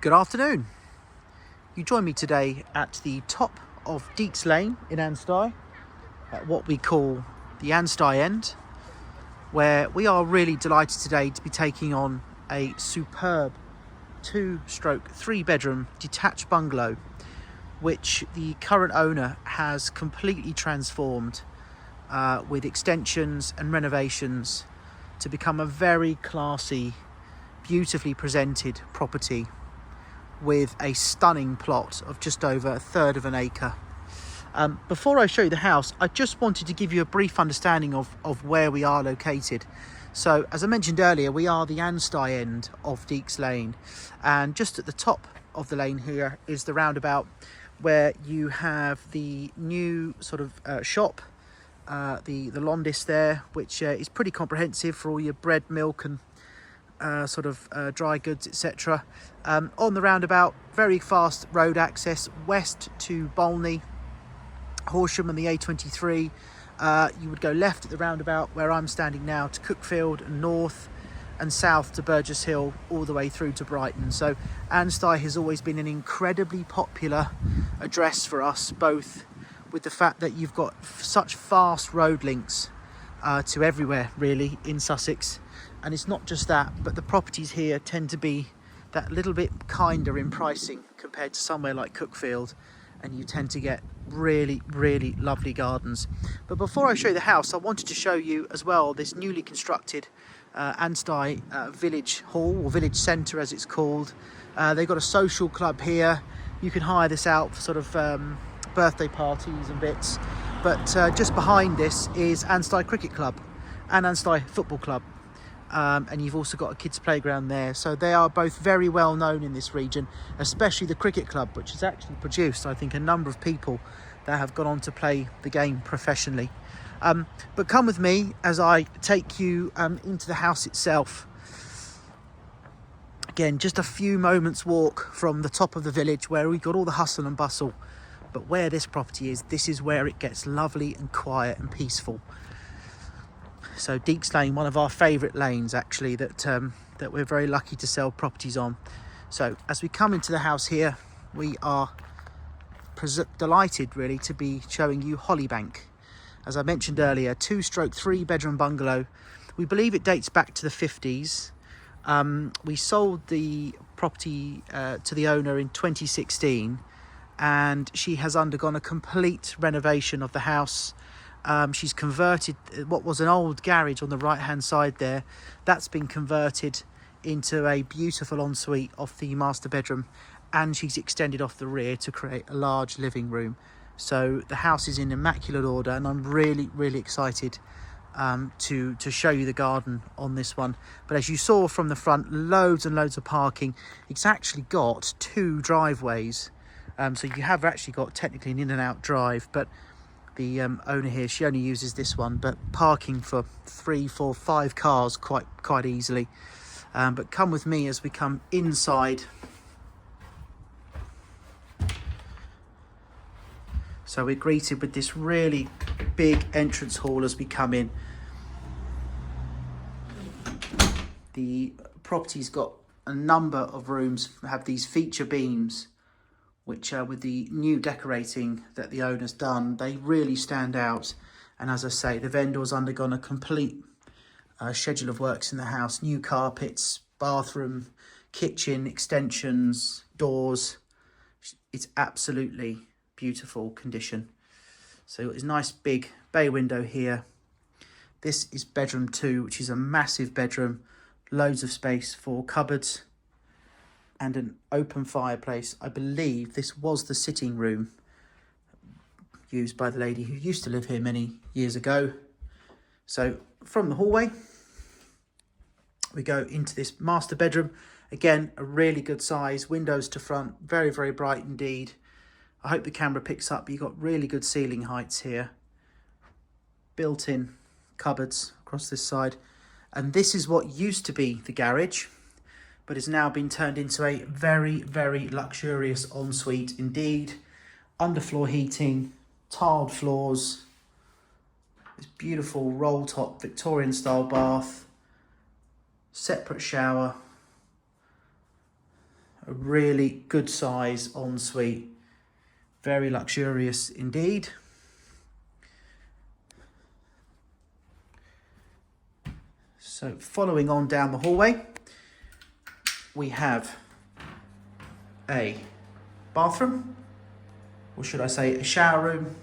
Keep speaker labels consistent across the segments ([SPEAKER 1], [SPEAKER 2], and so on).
[SPEAKER 1] Good afternoon. You join me today at the top of Deaks Lane in Ansty, at what we call the Ansty end, where we are really delighted today to be taking on a superb 2/3-bedroom detached bungalow, which the current owner has completely transformed with extensions and renovations to become a very classy, beautifully presented property with a stunning plot of just over a third of an acre. Before I show you the house, I just wanted to give you a brief understanding of where we are located. So, as I mentioned earlier, we are the Ansty end of Deaks Lane, and just at the top of the lane here is the roundabout where you have the new sort of shop, the Londis there, which is pretty comprehensive for all your bread, milk and dry goods, etc. On the roundabout, very fast road access west to Bolney, Horsham and the A23. You would go left at the roundabout where I'm standing now to Cuckfield, and north and south to Burgess Hill, all the way through to Brighton. So Ansty has always been an incredibly popular address for us, both with the fact that you've got such fast road links to everywhere really in Sussex. And it's not just that, but the properties here tend to be that little bit kinder in pricing compared to somewhere like Cuckfield, and you tend to get really, really lovely gardens. But before I show you the house, I wanted to show you as well this newly constructed Ansty Village Hall, or Village Centre as it's called. They've got a social club here. You can hire this out for sort of birthday parties and bits. But just behind this is Ansty Cricket Club and Ansty Football Club. And you've also got a kids playground there, so they are both very well known in this region, especially the cricket club, which has actually produced, I think, a number of people that have gone on to play the game professionally. But come with me as I take you into the house itself. Again, just a few moments walk from the top of the village where we got all the hustle and bustle, but where this property is, this is where it gets lovely and quiet and peaceful. So Deaks Lane, one of our favourite lanes actually, that we're very lucky to sell properties on. So as we come into the house here, we are delighted really to be showing you Hollybank. As I mentioned earlier, 2/3-bedroom bungalow. We believe it dates back to the 50s. We sold the property to the owner in 2016, and she has undergone a complete renovation of the house. She's converted what was an old garage on the right hand side there. That's been converted into a beautiful ensuite off the master bedroom, and she's extended off the rear to create a large living room. So the house is in immaculate order, and I'm really, really excited to show you the garden on this one. But as you saw from the front, loads and loads of parking. It's actually got 2 driveways, so you have actually got technically an in and out drive, but the owner here, she only uses this one, but parking for 3, 4, 5 cars quite easily. But come with me as we come inside. So we're greeted with this really big entrance hall as we come in. The property's got a number of rooms, have these feature beams, which with the new decorating that the owner's done, they really stand out. And as I say, the vendor's undergone a complete schedule of works in the house. New carpets, bathroom, kitchen, extensions, doors. It's absolutely beautiful condition. So it's a nice big bay window here. This is bedroom 2, which is a massive bedroom. Loads of space for cupboards and an open fireplace. I believe this was the sitting room used by the lady who used to live here many years ago. So from the hallway, we go into this master bedroom. Again, a really good size, windows to front, very, very bright indeed. I hope the camera picks up. You've got really good ceiling heights here. Built-in cupboards across this side. And this is what used to be the garage, but has now been turned into a very, very luxurious ensuite indeed. Underfloor heating, tiled floors, this beautiful roll top Victorian style bath, separate shower, A really good size ensuite, very luxurious indeed. So following on down the hallway, we have a bathroom, or should I say a shower room.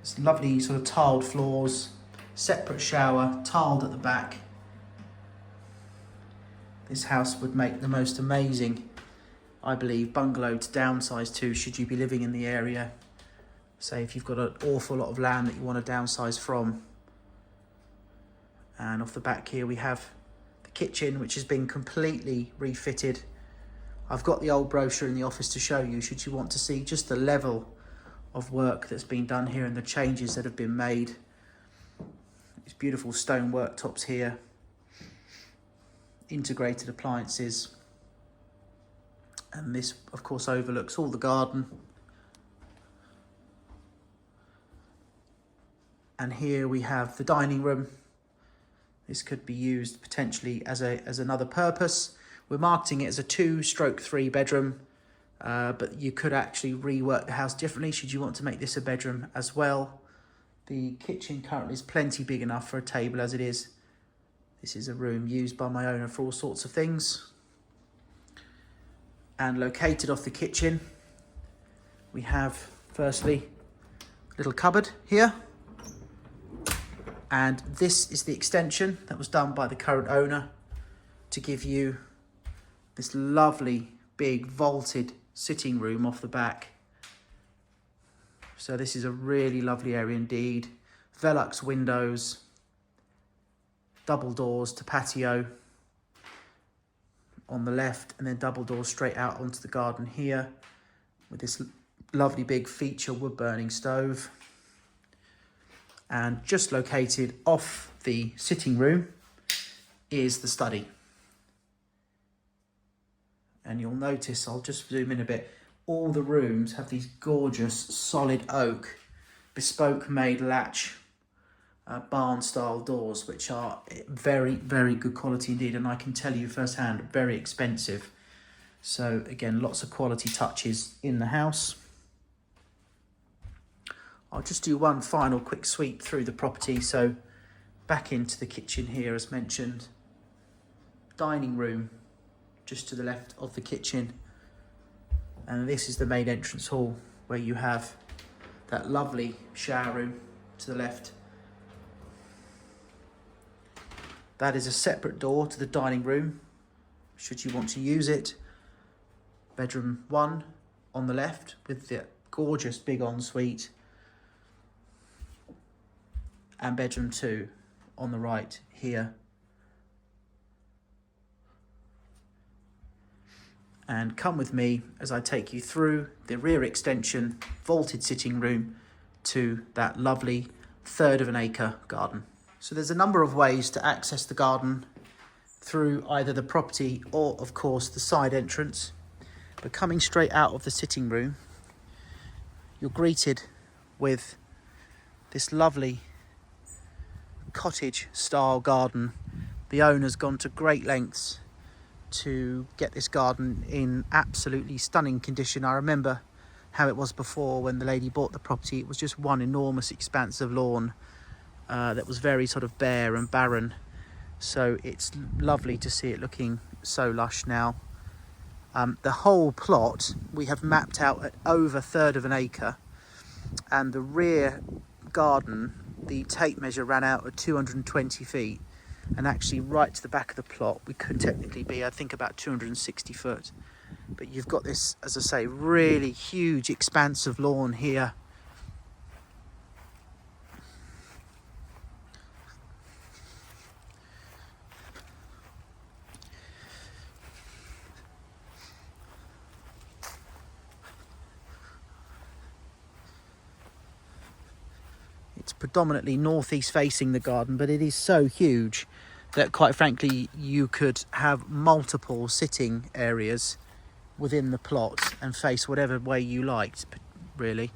[SPEAKER 1] It's lovely sort of tiled floors, separate shower, tiled at the back. This house would make the most amazing, I believe, bungalow to downsize to should you be living in the area. Say if you've got an awful lot of land that you want to downsize from. And off the back here we have the kitchen, which has been completely refitted. I've got the old brochure in the office to show you should you want to see just the level of work that's been done here and the changes that have been made. These beautiful stone worktops here, integrated appliances, and this of course overlooks all the garden. And here we have the dining room. This could be used potentially as another purpose. We're marketing it as a 2/3 bedroom, but you could actually rework the house differently should you want to make this a bedroom as well. The kitchen currently is plenty big enough for a table as it is. This is a room used by my owner for all sorts of things. And located off the kitchen, we have firstly a little cupboard here. And this is the extension that was done by the current owner to give you this lovely big vaulted sitting room off the back. So this is a really lovely area indeed. Velux windows, double doors to patio on the left, and then double doors straight out onto the garden here with this lovely big feature wood burning stove. And just located off the sitting room is the study. And you'll notice, I'll just zoom in a bit, all the rooms have these gorgeous solid oak, bespoke made latch barn style doors, which are very, very good quality indeed. And I can tell you firsthand, very expensive. So again, lots of quality touches in the house. I'll just do one final quick sweep through the property. So back into the kitchen here, as mentioned. Dining room just to the left of the kitchen. And this is the main entrance hall where you have that lovely shower room to the left. That is a separate door to the dining room, should you want to use it. Bedroom 1 on the left with the gorgeous big ensuite. And bedroom 2 on the right here. And come with me as I take you through the rear extension, vaulted sitting room to that lovely 1/3 of an acre garden. So there's a number of ways to access the garden through either the property or of course the side entrance. But coming straight out of the sitting room, you're greeted with this lovely cottage style garden. The owner's gone to great lengths to get this garden in absolutely stunning condition. I remember how it was before when the lady bought the property. It was just one enormous expanse of lawn that was very sort of bare and barren. So it's lovely to see it looking so lush now. The whole plot we have mapped out at over 1/3 of an acre, and the rear garden, the tape measure ran out at 220 feet, and actually right to the back of the plot we could technically be, I think, about 260 foot. But you've got this, as I say, really huge expanse of lawn here. It's predominantly northeast facing, the garden, but it is so huge that quite frankly you could have multiple sitting areas within the plot and face whatever way you liked, really.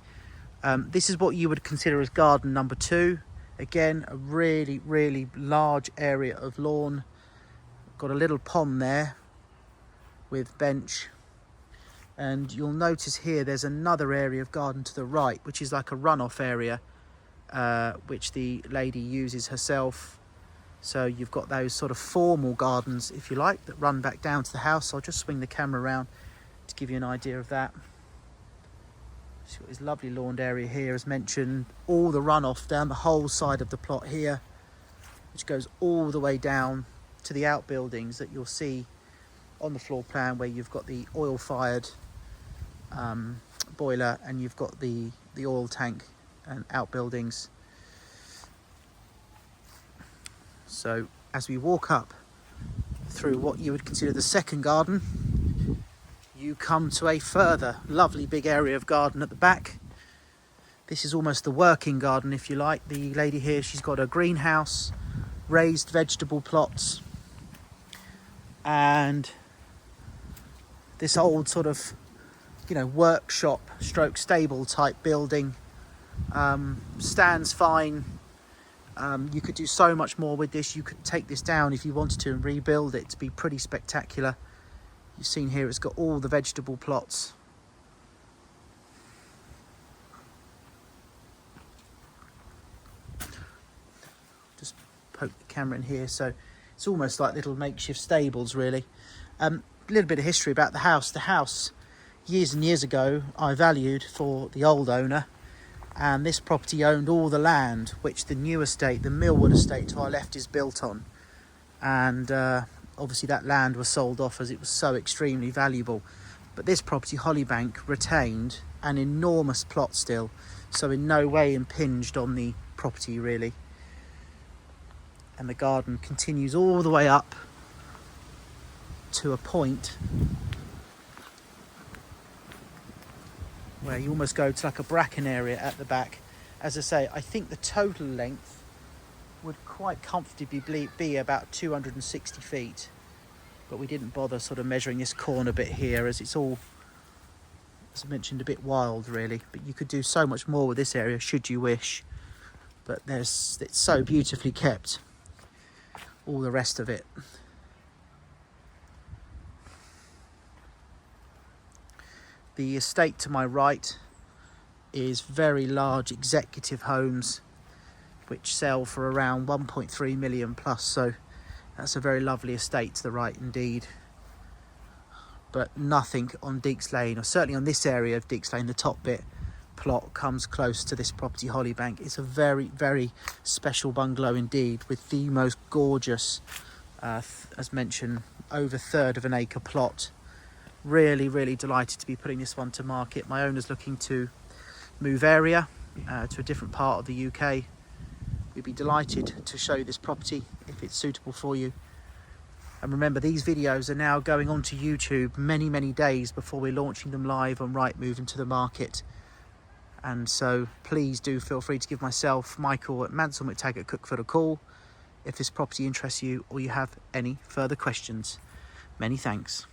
[SPEAKER 1] This is what you would consider as garden number 2. Again, a really, really large area of lawn. Got a little pond there with bench. And you'll notice here there's another area of garden to the right, which is like a runoff area, which the lady uses herself. So you've got those sort of formal gardens, if you like, that run back down to the house. I'll just swing the camera around to give you an idea of that. So got this lovely lawned area here, as mentioned, all the runoff down the whole side of the plot here, which goes all the way down to the outbuildings that you'll see on the floor plan, where you've got the oil-fired boiler and you've got the oil tank and outbuildings. So as we walk up through what you would consider the second garden, you come to a further lovely big area of garden at the back. This is almost the working garden, if you like. The lady here, she's got a greenhouse, raised vegetable plots, and this old sort of, you know, workshop stroke stable type building. Stands fine. You could do so much more with this. You could take this down if you wanted to and rebuild it to be pretty spectacular. You've seen here it's got all the vegetable plots. Just poke the camera in here, so it's almost like little makeshift stables, really. A little bit of history about the house. The house, years and years ago, I valued for the old owner, and this property owned all the land which the new estate, the Millwood estate to our left, is built on. And obviously that land was sold off as it was so extremely valuable. But this property, Hollybank, retained an enormous plot still, so in no way impinged on the property, really. And the garden continues all the way up to a point where you almost go to like a bracken area at the back. As I say, I think the total length would quite comfortably be about 260 feet, but we didn't bother sort of measuring this corner bit here, as it's all, as I mentioned, a bit wild, really. But you could do so much more with this area should you wish, but it's so beautifully kept, all the rest of it. The estate to my right is very large executive homes which sell for around 1.3 million plus, so that's a very lovely estate to the right indeed. But nothing on Deaks Lane, or certainly on this area of Deaks Lane, the top bit plot, comes close to this property, Hollybank. It's a very, very special bungalow indeed, with the most gorgeous, as mentioned, over a third of an acre plot. Really, really delighted to be putting this one to market. My owner's looking to move area to a different part of the UK. We'd be delighted to show you this property if it's suitable for you. And remember, these videos are now going onto YouTube many, many days before we're launching them live on Rightmove into the market. And so please do feel free to give myself, Michael at Mansell McTaggart Cookford, a call if this property interests you or you have any further questions. Many thanks.